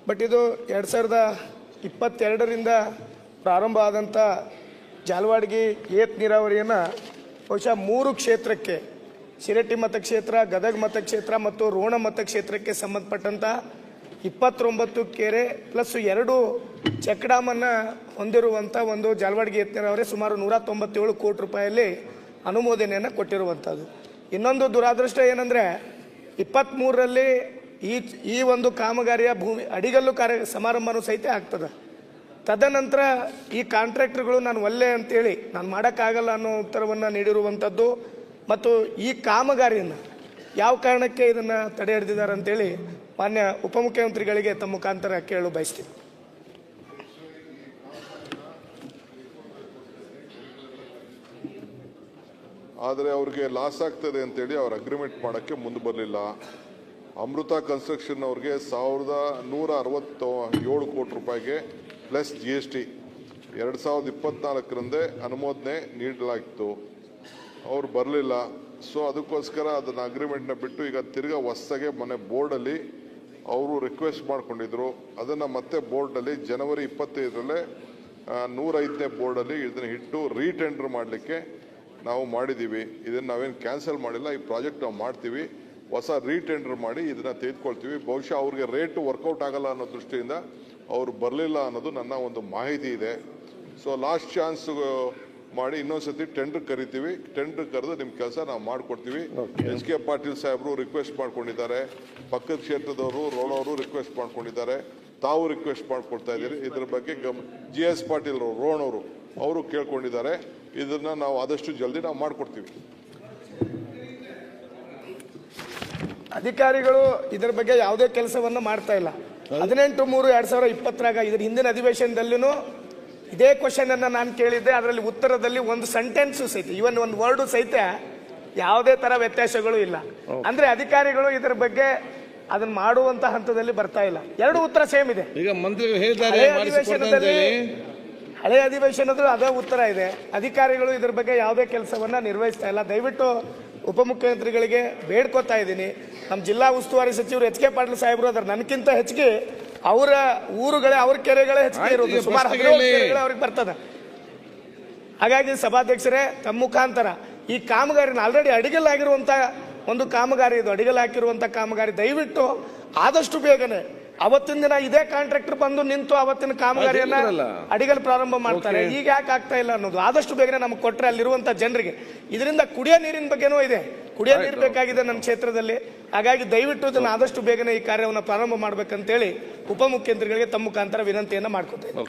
But ಇದು 2022ರಿಂದ ಪ್ರಾರಂಭ ಆದಂಥ ಜಾಲವಾಡಗಿ ಏತ್ ನೀರಾವರಿಯನ್ನು ಬಹುಶಃ 3 ಕ್ಷೇತ್ರಕ್ಕೆ ಶಿರಟ್ಟಿ ಮತಕ್ಷೇತ್ರ, ಗದಗ ಮತಕ್ಷೇತ್ರ ಮತ್ತು ರೋಣ ಮತಕ್ಷೇತ್ರಕ್ಕೆ ಸಂಬಂಧಪಟ್ಟಂಥ 29 ಕೆರೆ ಪ್ಲಸ್ 2 ಚೆಕ್ ಡ್ಯಾಮನ್ನು ಹೊಂದಿರುವಂಥ ಒಂದು ಜಾಲವಾಡಗಿ ಏತ್ ನೀರಾವರಿ ಸುಮಾರು 197 ಕೋಟಿ ರೂಪಾಯಲ್ಲಿ ಅನುಮೋದನೆಯನ್ನು ಕೊಟ್ಟಿರುವಂಥದ್ದು. ಇನ್ನೊಂದು ದುರಾದೃಷ್ಟ ಏನಂದರೆ 23ರಲ್ಲಿ ಈ ಒಂದು ಕಾಮಗಾರಿಯ ಭೂಮಿ ಅಡಿಗಲ್ಲು ಸಮಾರಂಭನೂ ಸಹಿತ ಆಗ್ತದೆ. ತದನಂತರ ಈ ಕಾಂಟ್ರಾಕ್ಟರ್ಗಳು ನಾನು ಒಲ್ಲೆ ಅಂತೇಳಿ ನಾನು ಮಾಡೋಕ್ಕಾಗಲ್ಲ ಅನ್ನೋ ಉತ್ತರವನ್ನು ನೀಡಿರುವಂಥದ್ದು ಮತ್ತು ಈ ಕಾಮಗಾರಿಯನ್ನು ಯಾವ ಕಾರಣಕ್ಕೆ ಇದನ್ನು ತಡೆ ಹಿಡಿದಿದ್ದಾರೆ ಅಂತೇಳಿ ಮಾನ್ಯ ಉಪಮುಖ್ಯಮಂತ್ರಿಗಳಿಗೆ ತಮ್ಮ ಮುಖಾಂತರ ಕೇಳಲು ಬಯಸ್ತೀನಿ. ಆದರೆ ಅವ್ರಿಗೆ ಲಾಸ್ ಆಗ್ತದೆ ಅಂತೇಳಿ ಅವ್ರು ಅಗ್ರಿಮೆಂಟ್ ಮಾಡೋಕ್ಕೆ ಮುಂದೆ ಬರಲಿಲ್ಲ. ಅಮೃತ ಕನ್ಸ್ಟ್ರಕ್ಷನ್ ಅವ್ರಿಗೆ 1167 ಕೋಟಿ ರೂಪಾಯಿಗೆ ಪ್ಲಸ್ GST 2024ರಂದೇ ಅನುಮೋದನೆ ನೀಡಲಾಗಿತ್ತು. ಅವ್ರು ಬರಲಿಲ್ಲ. ಸೊ ಅದಕ್ಕೋಸ್ಕರ ಅದನ್ನು ಅಗ್ರಿಮೆಂಟ್ನ ಬಿಟ್ಟು ಈಗ ತಿರ್ಗಾ ಹೊಸದಾಗೆ ಮೊನ್ನೆ ಬೋರ್ಡಲ್ಲಿ ಅವರು ರಿಕ್ವೆಸ್ಟ್ ಮಾಡ್ಕೊಂಡಿದ್ರು. ಅದನ್ನು ಮತ್ತೆ ಬೋರ್ಡಲ್ಲಿ ಜನವರಿ 25ರಲ್ಲೇ 105ನೇ ಬೋರ್ಡಲ್ಲಿ ಇದನ್ನು ಇಟ್ಟು ರೀಟೆಂಡರ್ ಮಾಡಲಿಕ್ಕೆ ನಾವು ಮಾಡಿದ್ದೀವಿ. ಇದನ್ನು ನಾವೇನು ಕ್ಯಾನ್ಸಲ್ ಮಾಡಿಲ್ಲ. ಈ ಪ್ರಾಜೆಕ್ಟ್ ನಾವು ಮಾಡ್ತೀವಿ, ಹೊಸ ರೀಟೆಂಡರ್ ಮಾಡಿ ಇದನ್ನು ತೆಗೆದುಕೊಳ್ತೀವಿ. ಬಹುಶಃ ಅವ್ರಿಗೆ ರೇಟು ವರ್ಕೌಟ್ ಆಗಲ್ಲ ಅನ್ನೋ ದೃಷ್ಟಿಯಿಂದ ಅವರು ಬರಲಿಲ್ಲ ಅನ್ನೋದು ನನ್ನ ಒಂದು ಮಾಹಿತಿ ಇದೆ. ಸೊ ಲಾಸ್ಟ್ ಚಾನ್ಸ್ ಮಾಡಿ ಇನ್ನೊಂದ್ಸತಿ ಟೆಂಡರ್ ಕರಿತೀವಿ. ಟೆಂಡರ್ ಕರೆದು ನಿಮ್ಮ ಕೆಲಸ ನಾವು ಮಾಡಿಕೊಡ್ತೀವಿ. HK ಪಾಟೀಲ್ ಸಾಹೇಬರು ರಿಕ್ವೆಸ್ಟ್ ಮಾಡ್ಕೊಂಡಿದ್ದಾರೆ, ಪಕ್ಕದ ಕ್ಷೇತ್ರದವರು ರೋಣವರು ರಿಕ್ವೆಸ್ಟ್ ಮಾಡ್ಕೊಂಡಿದ್ದಾರೆ, ತಾವು ರಿಕ್ವೆಸ್ಟ್ ಮಾಡ್ಕೊಡ್ತಾ ಇದ್ದೀರಿ. ಇದ್ರ ಬಗ್ಗೆ GS ಪಾಟೀಲ್ ರೋಣವರು ಅವರು ಕೇಳ್ಕೊಂಡಿದ್ದಾರೆ. ಇದನ್ನ ನಾವು ಆದಷ್ಟು ಜಲ್ದಿ ನಾವು ಮಾಡಿಕೊಡ್ತೀವಿ. ಅಧಿಕಾರಿಗಳು ಇದರ ಬಗ್ಗೆ ಯಾವುದೇ ಕೆಲಸವನ್ನು ಮಾಡ್ತಾ ಇಲ್ಲ. 18/3/2020 ಇದರ ಹಿಂದಿನ ಅಧಿವೇಶನದಲ್ಲೂ ಇದೇ ಕ್ವಶನ್ ಅನ್ನು ನಾನು ಕೇಳಿದ್ದೆ. ಅದರಲ್ಲಿ ಉತ್ತರದಲ್ಲಿ ಒಂದು ಸೆಂಟೆನ್ಸ್ ಸಹಿತ, ಇವನ್ ಒಂದು ವರ್ಡ್ ಸಹಿತ ಯಾವುದೇ ತರ ವ್ಯತ್ಯಾಸಗಳು ಇಲ್ಲ. ಅಂದ್ರೆ ಅಧಿಕಾರಿಗಳು ಇದರ ಬಗ್ಗೆ ಅದನ್ನ ಮಾಡುವಂತ ಹಂತದಲ್ಲಿ ಬರ್ತಾ ಇಲ್ಲ. 2 ಉತ್ತರ ಸೇಮ್ ಇದೆ. ಈಗ ಮಂತ್ರಿಗಳು ಹೇಳಿದ್ದಾರೆ, ಹಳೆ ಅಧಿವೇಶನದಲ್ಲಿ ಅದೇ ಉತ್ತರ ಇದೆ. ಅಧಿಕಾರಿಗಳು ಇದರ ಬಗ್ಗೆ ಯಾವುದೇ ಕೆಲಸವನ್ನ ನಿರ್ವಹಿಸ್ತಾ ಇಲ್ಲ. ದಯವಿಟ್ಟು ಉಪಮುಖ್ಯಮಂತ್ರಿಗಳಿಗೆ ಬೇಡ್ಕೋತಾ ಇದ್ದೀನಿ. ನಮ್ಮ ಜಿಲ್ಲಾ ಉಸ್ತುವಾರಿ ಸಚಿವರು HK ಪಾಟೀಲ್ ಸಾಹೇಬರು ಅದರ ನನಗಿಂತ ಹೆಚ್ಚಿಗೆ ಅವರ ಊರುಗಳೇ, ಅವ್ರ ಕೆರೆಗಳೇ ಹೆಚ್ಚಿಗೆ ಇರೋದು, ಸುಮಾರು 17 ಕೆರೆಗಳು ಅವ್ರಿಗೆ ಬರ್ತದೆ. ಹಾಗಾಗಿ ಸಭಾಧ್ಯಕ್ಷರೇ, ತಮ್ಮ ಮುಖಾಂತರ ಈ ಕಾಮಗಾರಿನ ಆಲ್ರೆಡಿ ಅಡಿಗಲ್ಲಾಗಿರುವಂತ ಒಂದು ಕಾಮಗಾರಿ ಇದು, ಅಡಿಗಲ್ ಹಾಕಿರುವಂತ ಕಾಮಗಾರಿ ದಯವಿಟ್ಟು ಆದಷ್ಟು ಬೇಗನೆ ಅವತ್ತಿನ ದಿನ ಇದೇ ಕಾಂಟ್ರಾಕ್ಟರ್ ಬಂದು ನಿಂತು ಅವತ್ತಿನ ಕಾಮಗಾರಿಯನ್ನ ಅಡಿಗಲ್ ಪ್ರಾರಂಭ ಮಾಡ್ತಾರೆ. ಈಗ ಯಾಕೆ ಆಗ್ತಾ ಇಲ್ಲ ಅನ್ನೋದು ಆದಷ್ಟು ಬೇಗನೆ ನಮಗೆ ಕೊಟ್ಟರೆ ಅಲ್ಲಿರುವಂತ ಜನರಿಗೆ, ಇದರಿಂದ ಕುಡಿಯೋ ನೀರಿನ ಬಗ್ಗೆನೂ ಇದೆ, ಕುಡಿಯೋ ನೀರು ಬೇಕಾಗಿದೆ ನಮ್ಮ ಕ್ಷೇತ್ರದಲ್ಲಿ. ಹಾಗಾಗಿ ದಯವಿಟ್ಟು ಇದನ್ನು ಆದಷ್ಟು ಬೇಗನೆ ಈ ಕಾರ್ಯವನ್ನು ಪ್ರಾರಂಭ ಮಾಡ್ಬೇಕಂತೇಳಿ ಉಪಮುಖ್ಯಮಂತ್ರಿಗಳಿಗೆ ತಮ್ಮ ಮುಖಾಂತರ ವಿನಂತಿಯನ್ನ ಮಾಡ್ಕೊತಾ ಇದ್ದೀನಿ.